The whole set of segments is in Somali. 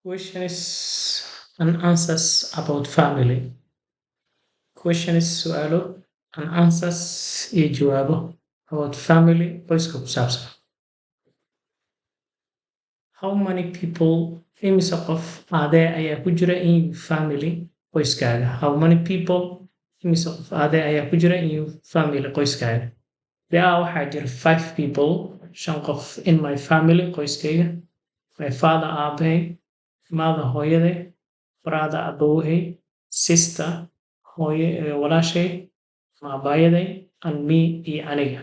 Questions and answers about family. Questions su'aalo and answers iyo jawaabo about family qoyska ku saabsan. How many people imise qof aadee ayaa ku jira in your family qoyskaaga? How many people imise qof aadee ayaa ku jira in your family qoyskaaga? There are waxaa jira 5 people, 5 qof in my family qoyskayga. My father aabahay, mother hooyaday, brother abowhay, sister hooyo walaashay, maabayaday, and me iyo aniga.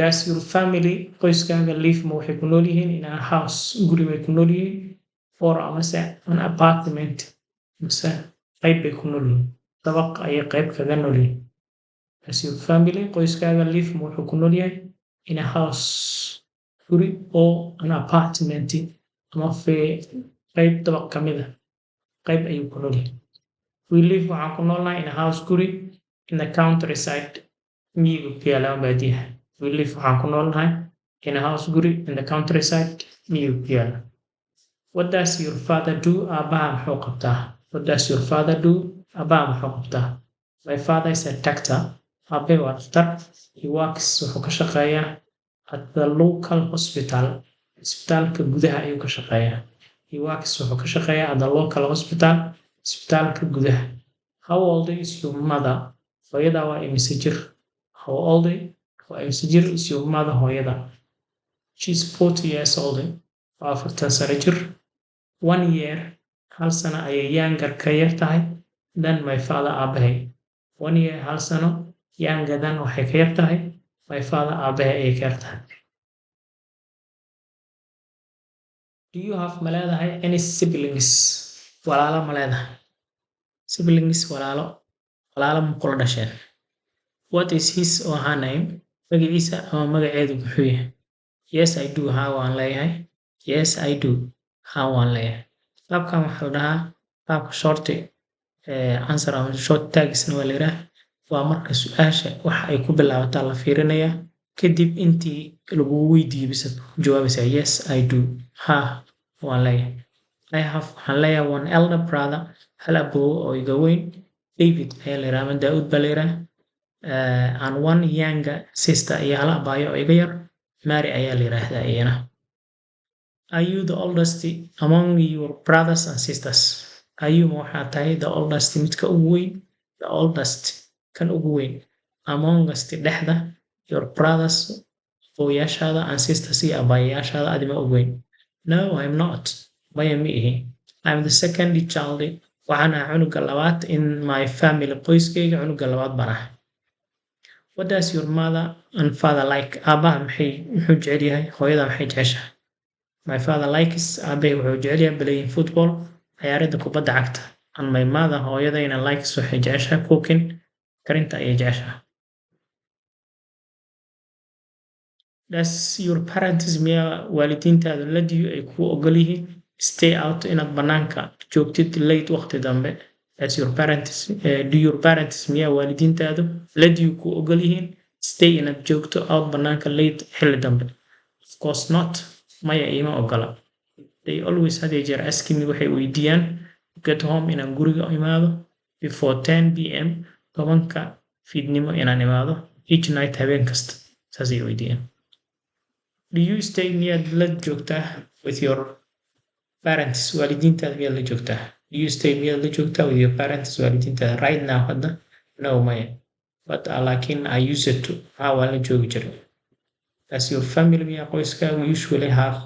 Does your family qoyskaaga live ma waxay ku nool yihiin in a house guri bay ku nool yihiin or amase an apartment mase qayb bay ku nool yihiin dabaq ayay qayb kaga nool yihiin. Does your family qoyskaaga live ma wuxuu ku nool yahay in a house guri or an apartment ama qayb dabaq ka mid ah qayb ayuu ku nool yahay. We live waxaan ku noolnahay in a house guri in the countryside miyiga ku yaala baadiyaha. We live waxaan ku noolnahay in a house guri in the countryside miyiga ku yaala. What does your father do? Aabaha muxuu qabtaa? What does your father do? Aabaha muxuu qabtaa? My father is a doctor. Aabahay waa dhakhtar. He works wuxuu ka shaqeeyaa at the local hospital. Isbitaalka gudaha ayuu ka shaqeeyaa. He works wuxuu ka shaqeeyaa at the local hospital. Isbitaalka gudaha. How old is your mother? Hooyada waa imise jir? How old waa imise jir is your mother hooyada? She's 40 years old. Waa 40 sano jir. 1 year hal sano ayay younger ka yar tahay than my father aabahay. 1 year hal sano younger than waxay ka yar tahay my father aabahay ayay ka yar tahay. Do you have ma leedahay any siblings? Walaalo ma leedahay? Siblings walaalo ma kula dhasheen? What is his or her name? Magaciisa ama magaceedu muxuu yahay? Yes I do. Haa waan leeyahay. Yes I do. Haa waan leeyahay. Qaabkan waxaa la dhahaa qaabka short answer ama short tagsna waa la yiraahdaa. Waa marka su'aasha waxa ay ku bilaabataa la fiirinayaa kadib intii lagu weydiiyo bisa jawaabaysaa yes I do. Haa waan leeyahay. Waxaan leeyahay one elder brother, hal aboow oo iga weyn, David ayaa la yiraahdaa, Daud baa la yiraahdaa. And one younger sister iyo hal abaayo oo iga yar, Mary ayaa la yiraahdaa iyana. Are you the oldest among your brothers and sisters? Are you waxaa tahay the oldest midka ugu weyn? The oldest kan ugu weyn. Amongst dhexda your brothers abooyaashaada and sisters iyo abaayaashaada adima ugu weyn. No, I'm not. Maya ma ihi. I'm the second child. Waxaan ahay cunuga labaad in my family qoyskayga cunuga labaad baan ahay. What does your mother and father like? Aabaha muxuu jecel yahay? Hooyada maxay jeceshahay? My father likes aabahay wuxuu jecel yahay playing football, ciyaaridda kubadda cagta. And my mother hooyadayna likes waxay jeceshahay cooking, karinta ayay jeceshahay. Does your parents miya waalidiintaadu let you ay ku ogol yihiin stay out inaad banaanka joogtid late waqti dambe? Does your parents do your parents miya waalidiintaadu let you ku ogol yihiin stay inaad joogto out banaanka late xilli dambe? Of course not. Maya ima ogola. They always had a jeer asking me waxay weydiiyaan to get home inaan guriga imaado before 10 p.m. 10ka fiidnimo inaan imaado each night habeen kasta. Saasay weydiiyaan. Do you stay miyaad la joogtaa with your parents? Waalidiintaada miyaad la joogtaa? Do you stay miyaad la joogtaa with your parents? Waalidiintaada right now hadda? No maya. But laakiin I used to. Haa waan la joogi jiray. Does your family miya qoyskaagu usually have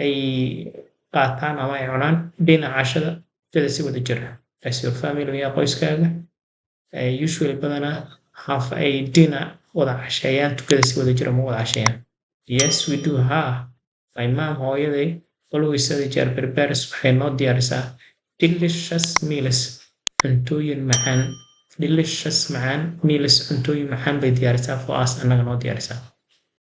ay qaataan ama ay cunaan dhinaca cashada sida si wada jira? Does your family miya qoyskaaga usually badanaa have ay dinner wada casheeyaan tukada si wada jira ma wada casheeyaan? Yes we do. Haa my mom hooyaday always had a jeer prepares waxay noo diyaarisaa delicious meals cuntooyin macaan. Delicious macaan meals cuntooyin macaan bay diyaarisaa for us annaga noo diyaarisaa.